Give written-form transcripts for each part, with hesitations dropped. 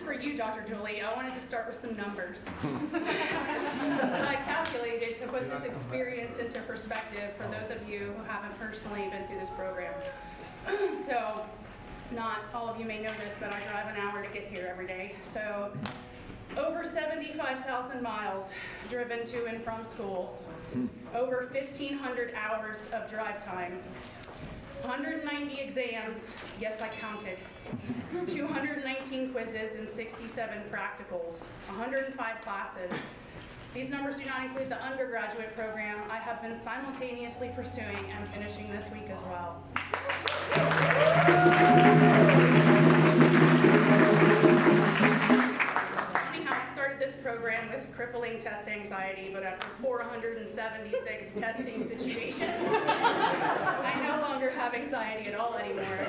for you, Dr. Dooley. I wanted to start with some numbers. I calculated to put this experience into perspective for those of you who haven't personally been through this program. So, not all of you may know this, but I drive an hour to get here every day. So, over 75,000 miles driven to and from school, over 1,500 hours of drive time, 190 exams, yes, I counted, 219 quizzes and 67 practicals, 105 classes. These numbers do not include the undergraduate program I have been simultaneously pursuing and finishing this week as well. Funny how I started this program with crippling test anxiety, but after 476 testing situations, I no longer have anxiety at all anymore.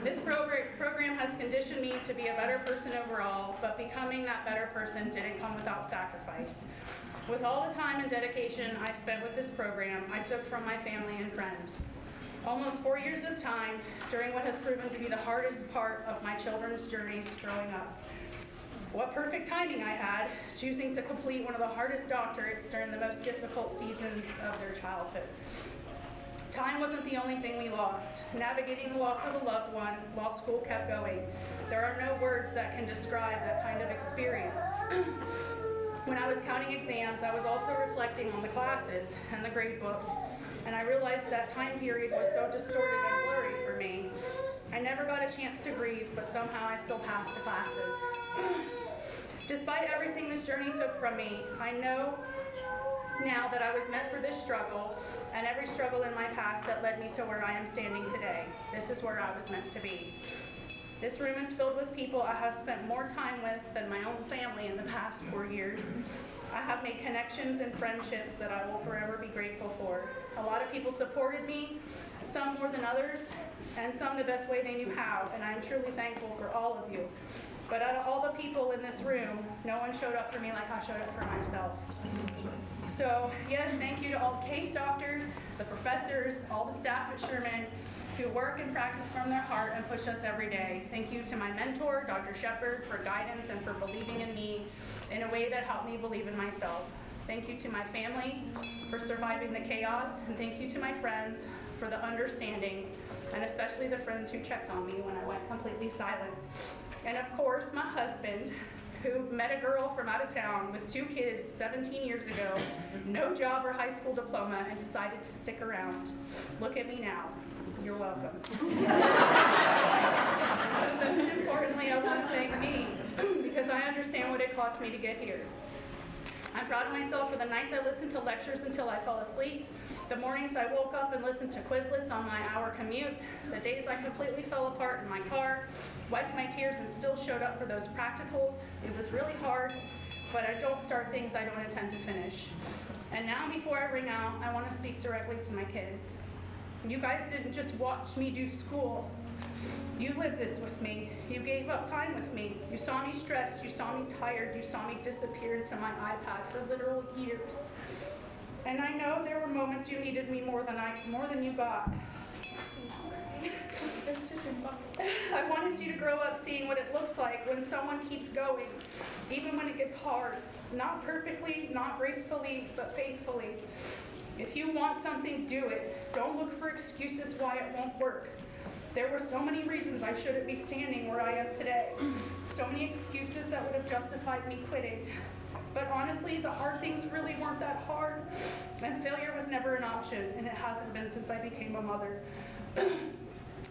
This program has conditioned me to be a better person overall, but becoming that better person didn't come without sacrifice. With all the time and dedication I spent with this program, I took from my family and friends. Almost 4 years of time during what has proven to be the hardest part of my children's journeys growing up. What perfect timing I had, choosing to complete one of the hardest doctorates during the most difficult seasons of their childhood. Time wasn't the only thing we lost. Navigating the loss of a loved one while school kept going. There are no words that can describe that kind of experience. When I was counting exams, I was also reflecting on the classes and the grade books, and I realized that time period was so distorted and blurry for me. I never got a chance to grieve, but somehow I still passed the classes. Despite everything this journey took from me, I know now that I was meant for this struggle, and every struggle in my past that led me to where I am standing today. This is where I was meant to be. This room is filled with people I have spent more time with than my own family in the past 4 years. I have made connections and friendships that I will forever be grateful for. A lot of people supported me, some more than others, and some the best way they knew how, and I am truly thankful for all of you. But out of all the people in this room, no one showed up for me like I showed up for myself. So, yes, thank you to all the case doctors, the professors, all the staff at Sherman, who work and practice from their heart and push us every day. Thank you to my mentor, Dr. Shepard, for guidance and for believing in me in a way that helped me believe in myself. Thank you to my family for surviving the chaos, and thank you to my friends for the understanding, and especially the friends who checked on me when I went completely silent. And of course, my husband, who met a girl from out of town with 2 kids 17 years ago, no job or high school diploma, and decided to stick around. Look at me now. You're welcome. Most importantly, I want to thank me, because I understand what it cost me to get here. I'm proud of myself for the nights I listened to lectures until I fell asleep, the mornings I woke up and listened to Quizlets on my hour commute, the days I completely fell apart in my car, wiped my tears and still showed up for those practicals. It was really hard, but I don't start things I don't intend to finish. And now, before I ring out, I want to speak directly to my kids. You guys didn't just watch me do school. You lived this with me. You gave up time with me. You saw me stressed. You saw me tired. You saw me disappear into my iPad for literal years. And I know there were moments you needed me more than you got. I wanted you to grow up seeing what it looks like when someone keeps going, even when it gets hard. Not perfectly, not gracefully, but faithfully. If you want something, do it. Don't look for excuses why it won't work. There were so many reasons I shouldn't be standing where I am today. So many excuses that would have justified me quitting. But honestly, the hard things really weren't that hard, and failure was never an option, and it hasn't been since I became a mother.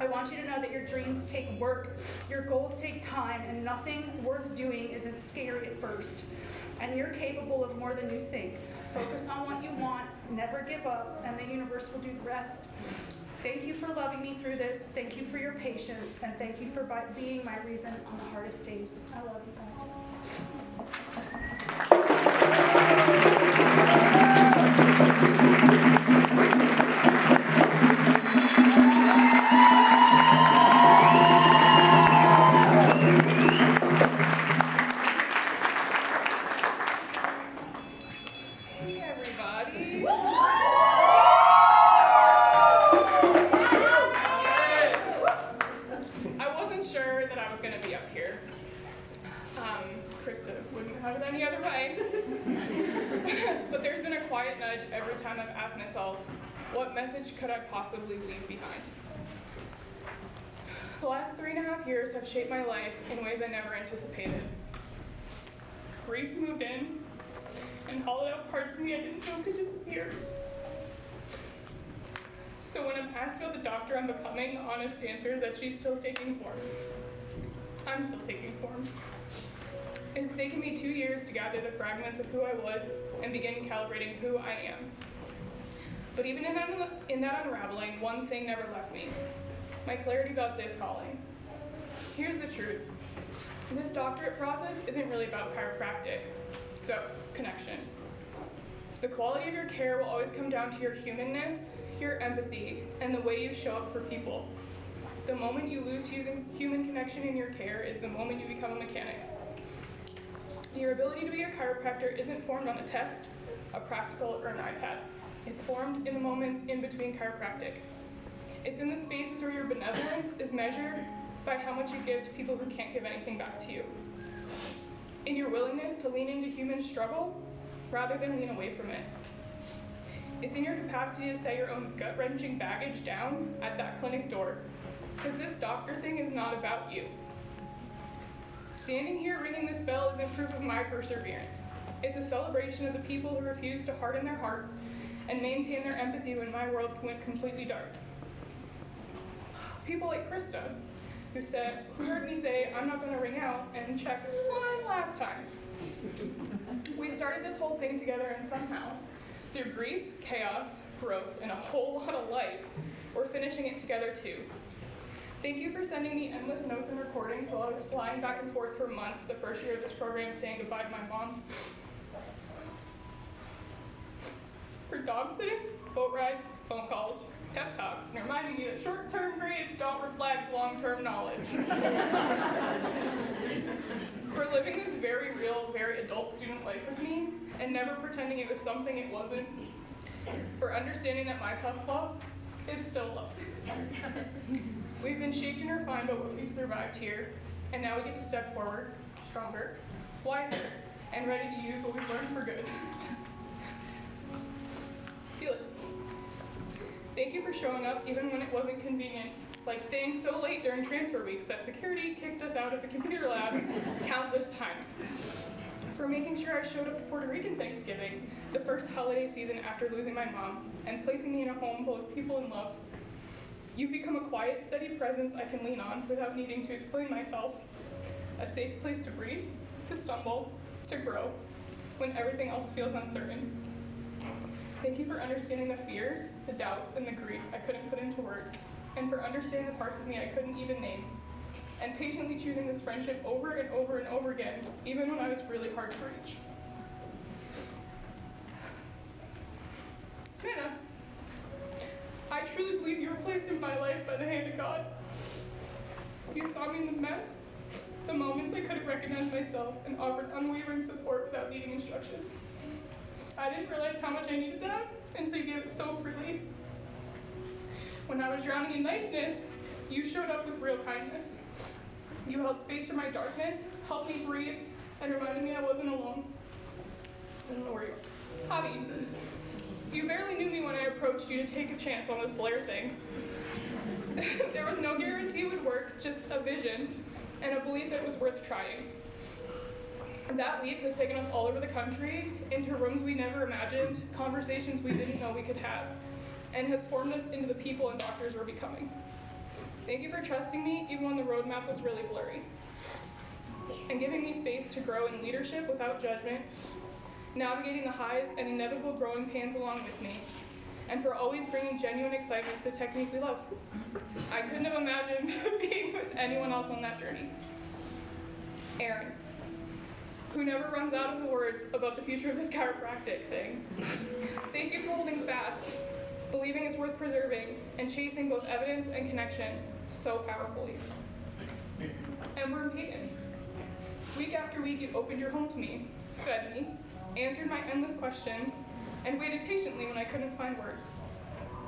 I want you to know that your dreams take work, your goals take time, and nothing worth doing isn't scary at first. And you're capable of more than you think. Focus on what you want, never give up, and the universe will do the rest. Thank you for loving me through this. Thank you for your patience, and thank you for being my reason on the hardest days. I love you guys. Krista wouldn't have it any other way. But there's been a quiet nudge every time I've asked myself, what message could I possibly leave behind? The last 3.5 years have shaped my life in ways I never anticipated. Grief moved in and hollowed out parts of me I didn't know could disappear. So when I'm asked about the doctor I'm becoming, the honest answer is that she's still taking form. I'm still taking form. It's taken me 2 years to gather the fragments of who I was and begin calibrating who I am. But even in that unraveling, one thing never left me: my clarity about this calling. Here's the truth. This doctorate process isn't really about chiropractic. So, connection. The quality of your care will always come down to your humanness, your empathy, and the way you show up for people. The moment you lose human connection in your care is the moment you become a mechanic. Your ability to be a chiropractor isn't formed on a test, a practical, or an iPad. It's formed in the moments in between chiropractic. It's in the spaces where your benevolence is measured by how much you give to people who can't give anything back to you. In your willingness to lean into human struggle rather than lean away from it. It's in your capacity to set your own gut-wrenching baggage down at that clinic door, because this doctor thing is not about you. Standing here ringing this bell isn't proof of my perseverance. It's a celebration of the people who refuse to harden their hearts and maintain their empathy when my world went completely dark. People like Krista, who heard me say, I'm not going to ring out, and check one last time. We started this whole thing together, and somehow, through grief, chaos, growth, and a whole lot of life, we're finishing it together too. Thank you for sending me endless notes and recordings while I was flying back and forth for months the first year of this program, saying goodbye to my mom. For dog sitting, boat rides, phone calls, pep talks, and reminding me that short-term grades don't reflect long-term knowledge. For living this very real, very adult student life with me, and never pretending it was something it wasn't. For understanding that my tough love is still love. We've been shaped and refined by what we survived here, and now we get to step forward, stronger, wiser, and ready to use what we've learned for good. Felix, thank you for showing up even when it wasn't convenient, like staying so late during transfer weeks that security kicked us out of the computer lab countless times. For making sure I showed up to Puerto Rican Thanksgiving, the first holiday season after losing my mom, and placing me in a home full of people in love. You've become a quiet, steady presence I can lean on without needing to explain myself. A safe place to breathe, to stumble, to grow, when everything else feels uncertain. Thank you for understanding the fears, the doubts, and the grief I couldn't put into words, and for understanding the parts of me I couldn't even name, and patiently choosing this friendship over and over and over again, even when I was really hard to reach. Savannah, I truly believe you were placed in my life by the hand of God. You saw me in the mess, the moments I couldn't recognize myself, and offered unwavering support without needing instructions. I didn't realize how much I needed that until you gave it so freely. When I was drowning in niceness, you showed up with real kindness. You held space for my darkness, helped me breathe, and reminded me I wasn't alone. I don't know where you are. Javi, you barely knew me when I approached you to take a chance on this Blair thing. There was no guarantee it would work, just a vision, and a belief that it was worth trying. That leap has taken us all over the country, into rooms we never imagined, conversations we didn't know we could have, and has formed us into the people and doctors we're becoming. Thank you for trusting me, even when the roadmap was really blurry, and giving me space to grow in leadership without judgment, navigating the highs and inevitable growing pains along with me, and for always bringing genuine excitement to the technique we love. I couldn't have imagined being with anyone else on that journey. Aaron, who never runs out of words about the future of this chiropractic thing. Thank you for holding fast, believing it's worth preserving, and chasing both evidence and connection so powerfully. Ember and Peyton, week after week you opened your home to me, fed me, answered my endless questions, and waited patiently when I couldn't find words.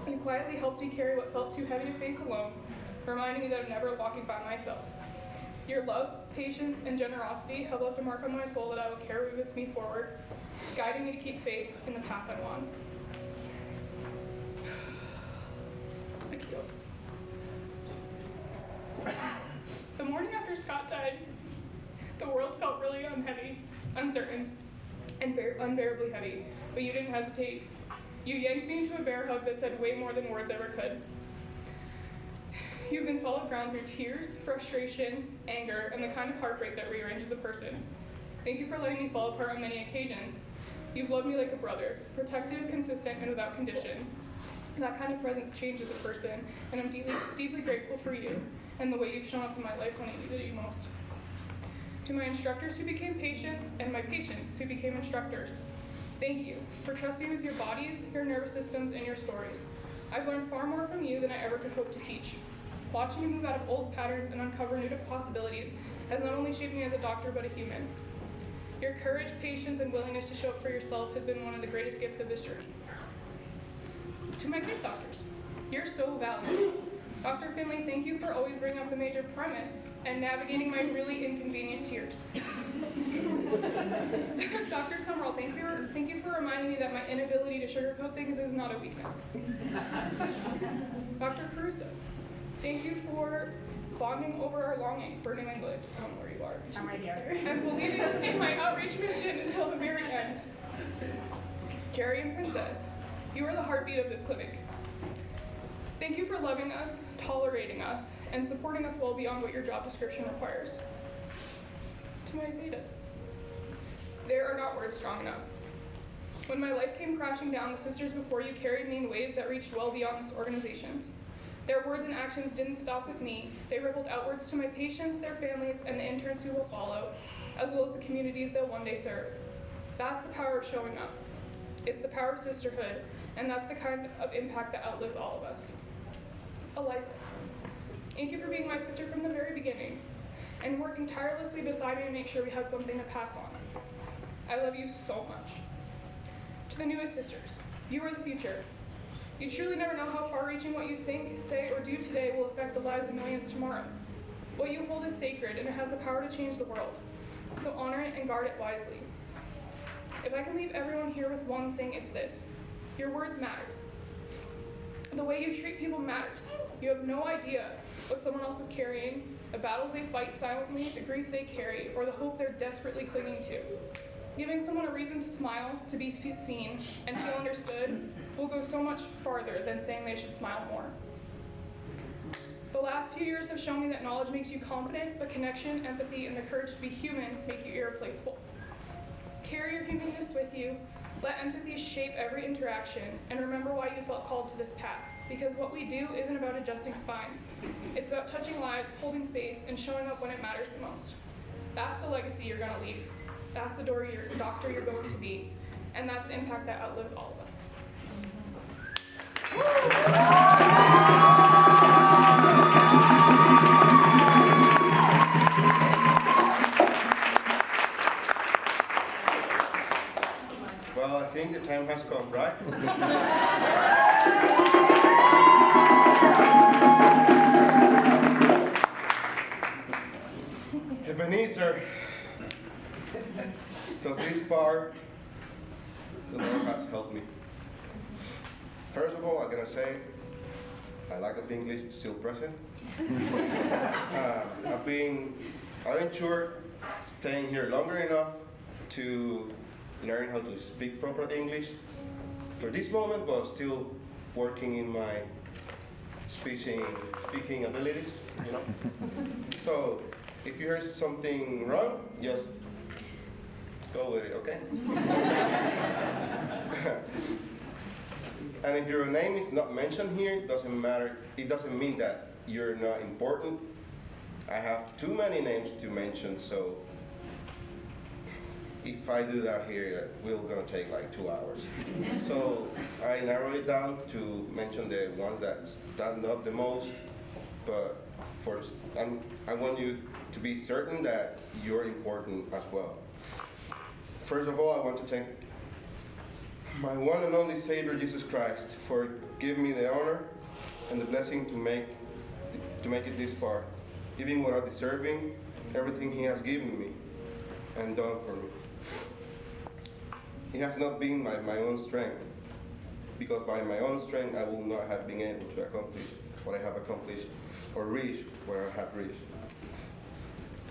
You quietly helped me carry what felt too heavy to face alone, reminding me that I'm never walking by myself. Your love, patience, and generosity have left a mark on my soul that I will carry with me forward, guiding me to keep faith in the path I'm on. The morning after Scott died, the world felt really uncertain, and unbearably heavy, but you didn't hesitate. You yanked me into a bear hug that said way more than words ever could. You've been solid ground through tears, frustration, anger, and the kind of heartbreak that rearranges a person. Thank you for letting me fall apart on many occasions. You've loved me like a brother, protective, consistent, and without condition. That kind of presence changes a person, and I'm deeply grateful for you and the way you've shown up in my life when I needed you most. To my instructors who became patients, and my patients who became instructors, thank you for trusting with your bodies, your nervous systems, and your stories. I've learned far more from you than I ever could hope to teach. Watching you move out of old patterns and uncover new possibilities has not only shaped me as a doctor, but a human. Your courage, patience, and willingness to show up for yourself has been one of the greatest gifts of this journey. To my case doctors, you're so valuable. Dr. Finley, thank you for always bringing up the major premise and navigating my really inconvenient tears. Dr. Summerall, thank you for reminding me that my inability to sugarcoat things is not a weakness. Dr. Caruso, thank you for bonding over our longing for New England. I don't know where you are. I'm right here. And believing in my outreach mission until the very end. Jerry and Princess, you are the heartbeat of this clinic. Thank you for loving us, tolerating us, and supporting us well beyond what your job description requires. To my Zetas, there are not words strong enough. When my life came crashing down, the sisters before you carried me in ways that reached well beyond this organization's. Their words and actions didn't stop with me. They rippled outwards to my patients, their families, and the interns who will follow, as well as the communities they'll one day serve. That's the power of showing up. It's the power of sisterhood, and that's the kind of impact that outlives all of us. Eliza, thank you for being my sister from the very beginning, and working tirelessly beside me to make sure we had something to pass on. I love you so much. To the newest sisters, you are the future. You truly never know how far-reaching what you think, say, or do today will affect the lives of millions tomorrow. What you hold is sacred, and it has the power to change the world. So honor it and guard it wisely. If I can leave everyone here with one thing, it's this. Your words matter. The way you treat people matters. You have no idea what someone else is carrying, the battles they fight silently, the grief they carry, or the hope they're desperately clinging to. Giving someone a reason to smile, to be seen, and feel understood will go so much farther than saying they should smile more. The last few years have shown me that knowledge makes you confident, but connection, empathy, and the courage to be human make you irreplaceable. Carry your humanness with you, let empathy shape every interaction, and remember why you felt called to this path. Because what we do isn't about adjusting spines. It's about touching lives, holding space, and showing up when it matters the most. That's the legacy you're gonna leave. That's the doctor you're going to be. And that's the impact that outlives all of us. Well, I think the time has come, right? Ebenezer, thus this far, the Lord has helped me. First of all, I'm gonna say, my lack of English is still present. I've ensured staying here longer enough to learn how to speak proper English for this moment, but still working in my speaking abilities, you know. So if you hear something wrong, just go with it, okay? And if your name is not mentioned here, it doesn't matter. It doesn't mean that you're not important. I have too many names to mention, so if I do that here, we're gonna take like 2 hours. So I narrowed it down to mention the ones that stand up the most, but first, I want you to be certain that you're important as well. First of all, I want to thank my one and only Savior, Jesus Christ, for giving me the honor and the blessing to make it this far, even without deserving, everything he has given me and done for me. It has not been my own strength, because by my own strength I will not have been able to accomplish what I have accomplished or reach where I have reached.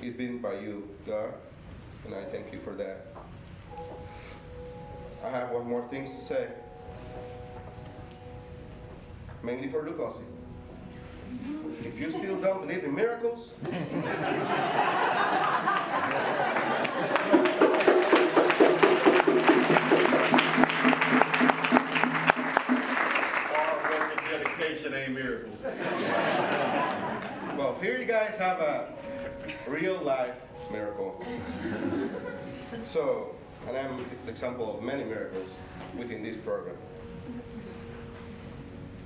It's been by you, God, and I thank you for that. I have one more thing to say, mainly for Lucosi. If you still don't believe in miracles, dedication ain't miracles. well, here you guys have a real life miracle. So, and I'm the example of many miracles within this program.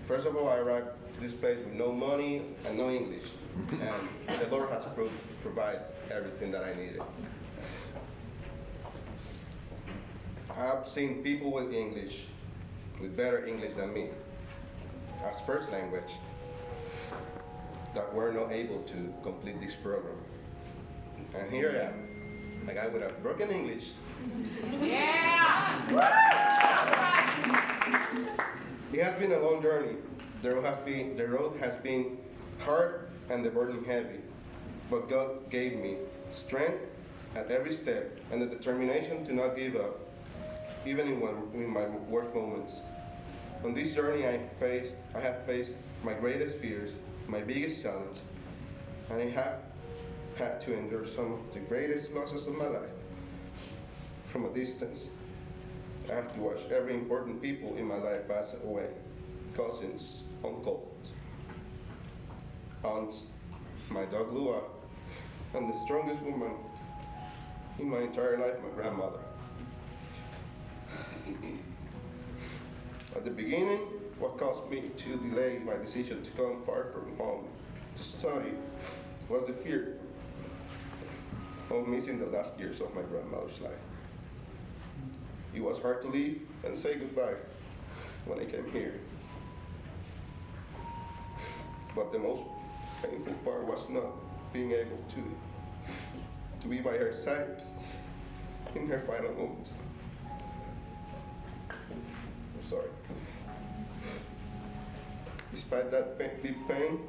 First of all, I arrived to this place with no money and no English, and the Lord has provided everything that I needed. I've seen people with English, with better English than me, as first language, that were not able to complete this program. And here I am, a guy with a broken English. Yeah! It has been a long journey. The road has been hard and the burden heavy. But God gave me strength at every step and the determination to not give up, even in my worst moments. On this journey, I have faced my greatest fears, my biggest challenge, and I have had to endure some of the greatest losses of my life. From a distance, I have to watch every important people in my life pass away. Cousins, uncles, aunts, my dog Lua, and the strongest woman in my entire life, my grandmother. At the beginning, what caused me to delay my decision to come far from home to study was the fear of missing the last years of my grandmother's life. It was hard to leave and say goodbye when I came here. But the most painful part was not being able to be by her side in her final moments. I'm sorry. Despite that deep pain,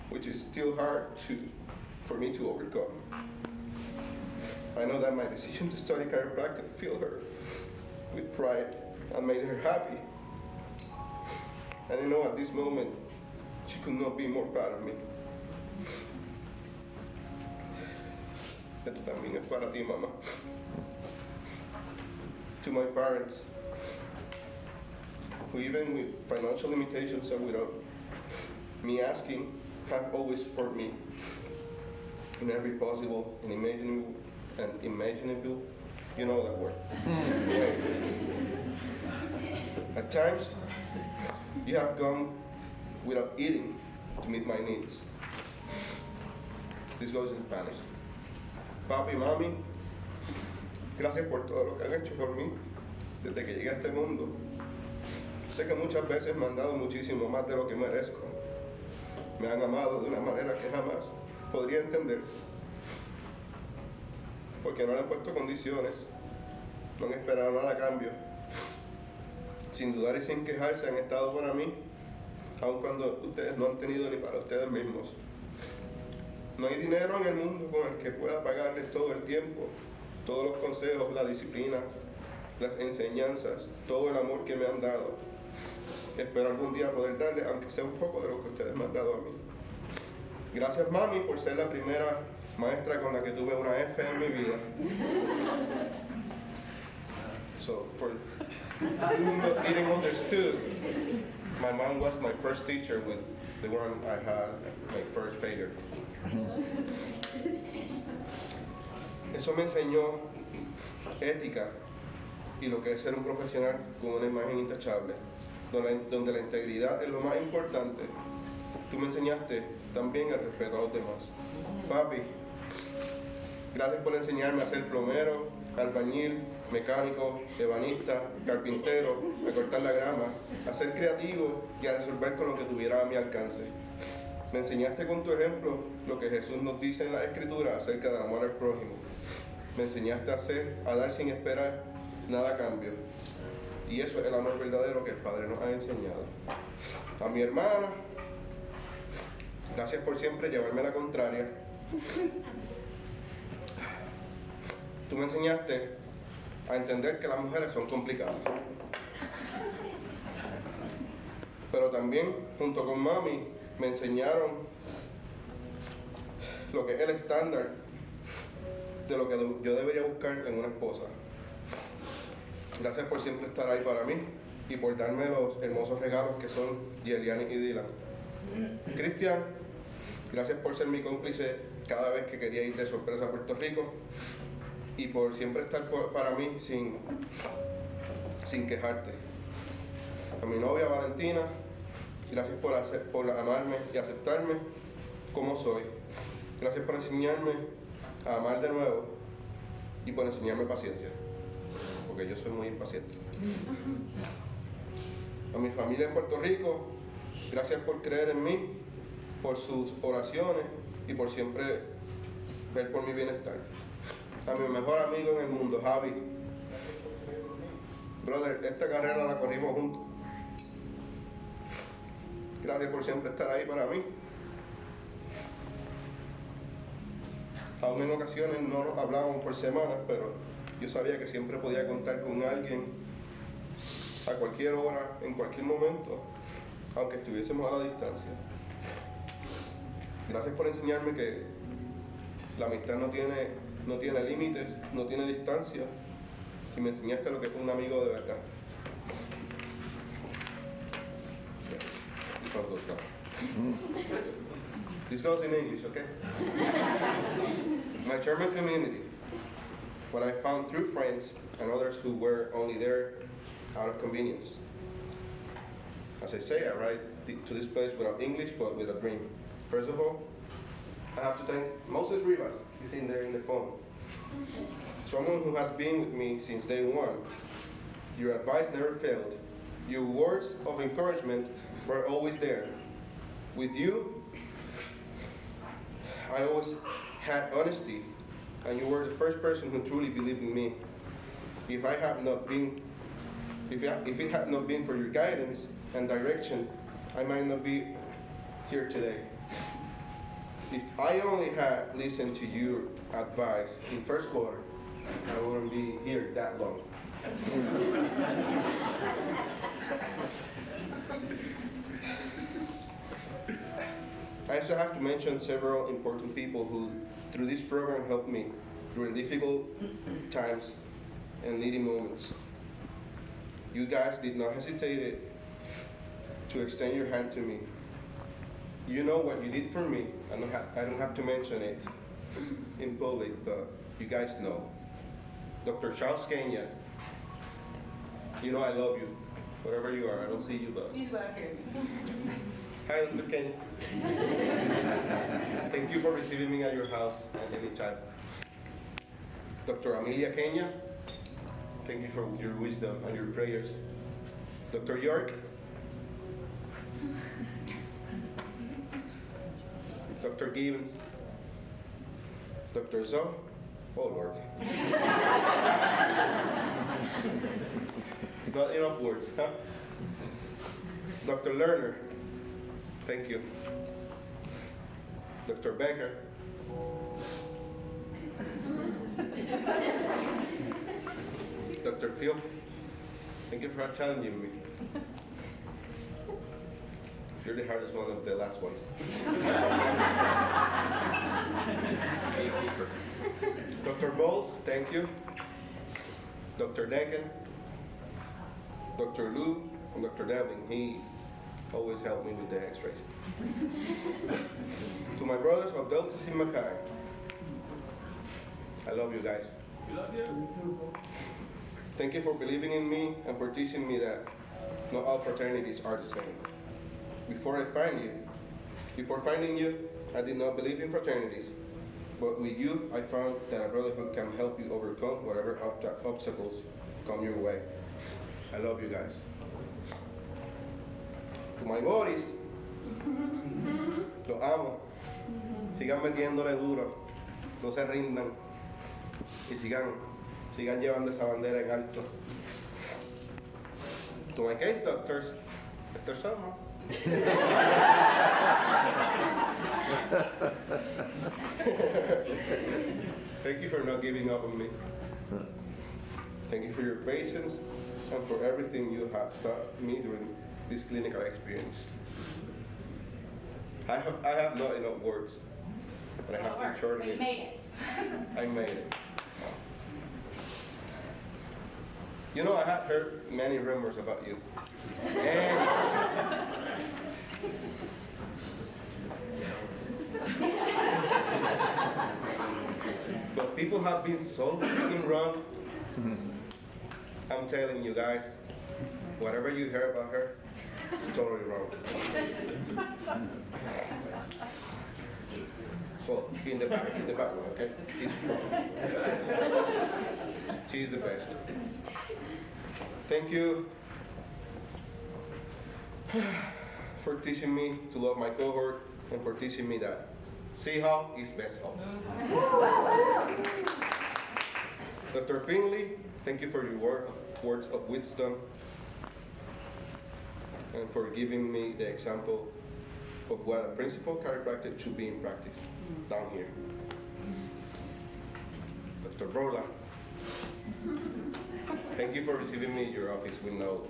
which is still hard for me to overcome, I know that my decision to study chiropractic filled her with pride and made her happy. And I know at this moment, she could not be more proud of me. Esto también es para ti, mamá. To my parents, who even with financial limitations and without me asking, have always supported me in every possible and imaginable, you know that word. At times, you have gone without eating to meet my needs. This goes in Spanish. Papi, mami, gracias por todo lo que han hecho por mí desde que llegué a este mundo. Sé que muchas veces me han dado muchísimo más de lo que merezco. Me han amado de una manera que jamás podría entender. Porque no le han puesto condiciones, no han esperado nada a cambio. Sin dudar y sin quejarse han estado para mí, aun cuando ustedes no han tenido ni para ustedes mismos. No hay dinero en el mundo con el que pueda pagarles todo el tiempo, todos los consejos, la disciplina, las enseñanzas, todo el amor que me han dado. Espero algún día poder darles, aunque sea un poco de lo que ustedes me han dado a mí. Gracias, mami, por ser la primera maestra con la que tuve una F en mi vida. So, for who didn't understood, my mom was my first teacher with the one I had my first failure. Eso me enseñó ética y lo que es ser un profesional con una imagen intachable, donde la integridad es lo más importante. Tú me enseñaste también el respeto a los demás. Papi, gracias por enseñarme a ser plomero, albañil, mecánico, ebanista, carpintero, a cortar la grama, a ser creativo y a resolver con lo que tuviera a mi alcance. Me enseñaste con tu ejemplo lo que Jesús nos dice en la Escritura acerca del amor al prójimo. Me enseñaste a dar sin esperar nada a cambio. Y eso es el amor verdadero que el Padre nos ha enseñado. A mi hermana, gracias por siempre llevarme la contraria. Tú me enseñaste a entender que las mujeres son complicadas. Pero también, junto con mami, me enseñaron lo que es el estándar de lo que yo debería buscar en una esposa. Gracias por siempre estar ahí para mí y por darme los hermosos regalos que son Yeliani y Dylan. Cristian, gracias por ser mi cómplice cada vez que quería ir de sorpresa a Puerto Rico y por siempre estar para mí sin quejarte. A mi novia Valentina, gracias por amarme y aceptarme como soy. Gracias por enseñarme a amar de nuevo y por enseñarme paciencia, porque yo soy muy impaciente. A mi familia en Puerto Rico, gracias por creer en mí, por sus oraciones y por siempre ver por mi bienestar. A mi mejor amigo en el mundo, Javi. Brother, esta carrera la corrimos juntos. Gracias por siempre estar ahí para mí. Aún en ocasiones no nos hablábamos por semanas, pero yo sabía que siempre podía contar con alguien a cualquier hora, en cualquier momento, aunque estuviésemos a la distancia. Gracias por enseñarme que la amistad no tiene límites, no tiene distancia, y me enseñaste lo que es un amigo de verdad. This goes in English, okay? My German community, what I found through friends and others who were only there out of convenience. As I say, I arrived to this place without English, but with a dream. First of all, I have to thank Moses Rivas. He's in there in the phone. Someone who has been with me since day one. Your advice never failed. Your words of encouragement were always there. With you, I always had honesty, and you were the first person who truly believed in me. If it had not been for your guidance and direction, I might not be here today. If I only had listened to your advice in first order, I wouldn't be here that long. I also have to mention several important people who, through this program, helped me during difficult times and needy moments. You guys did not hesitate to extend your hand to me. You know what you did for me. I don't have to mention it in public, but you guys know. Dr. Charles Kenya, you know I love you, wherever you are. I don't see you, but... He's back here. Hi, Dr. Kenya. Thank you for receiving me at your house at any time. Dr. Amelia Kenya, thank you for your wisdom and your prayers. Dr. York, Dr. Gibbons, Dr. Zoe, oh Lord. Not enough words, huh? Dr. Lerner, thank you. Dr. Becker. Dr. Phil, thank you for challenging me. You're the hardest one of the last ones. Dr. Bowles, thank you. Dr. Decken, Dr. Lou, and Dr. Devlin. He always helped me with the x-rays. To my brothers of Delta Sigma Chi, I love you guys. We love you. Thank you for believing in me and for teaching me that not all fraternities are the same. Before finding you, I did not believe in fraternities. But with you, I found that a brotherhood can help you overcome whatever obstacles come your way. I love you guys. To my buddies, Los amo. Sigan metiéndole duro. No se rindan. Y sigan llevando esa bandera en alto. To my case, doctors, Dr. Sherman. Thank you for not giving up on me. Thank you for your patience and for everything you have taught me during this clinical experience. I have not enough words, but I have to shorten You it. made it. I made it. You know, I have heard many rumors about you. But people have been so freaking wrong. I'm telling you guys, whatever you hear about her, it's totally wrong. So, in the back row, okay? It's wrong. She's the best. Thank you for teaching me to love my cohort and for teaching me that see how is best how. Dr. Finley, thank you for your words of wisdom and for giving me the example of what a principal chiropractic should be in practice down here. Dr. Brola, thank you for receiving me in your office with no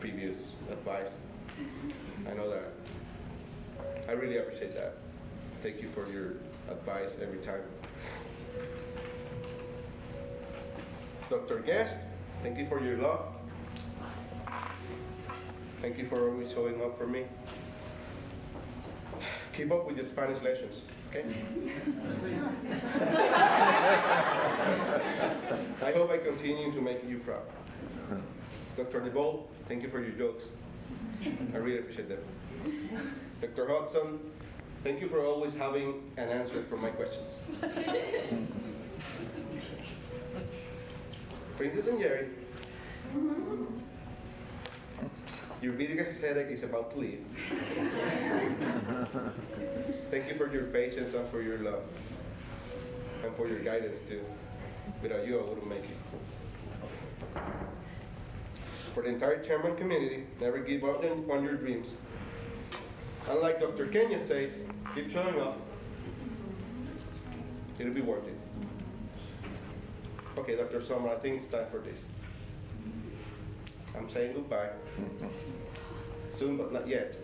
previous advice. I know that. I really appreciate that. Thank you for your advice every time. Dr. Guest, thank you for your love. Thank you for always showing up for me. Keep up with your Spanish lessons, okay? I hope I continue to make you proud. Dr. DeVol, thank you for your jokes. I really appreciate them. Dr. Hudson, thank you for always having an answer for my questions. Princess and Jerry, your biggest headache is about to leave. Thank you for your patience and for your love. And for your guidance too. Without you, I wouldn't make it. For the entire Sherman community, never give up on your dreams. And like Dr. Kenya says, keep showing up. It'll be worth it. Okay, Dr. Sommer, I think it's time for this. I'm saying goodbye. Soon, but not yet.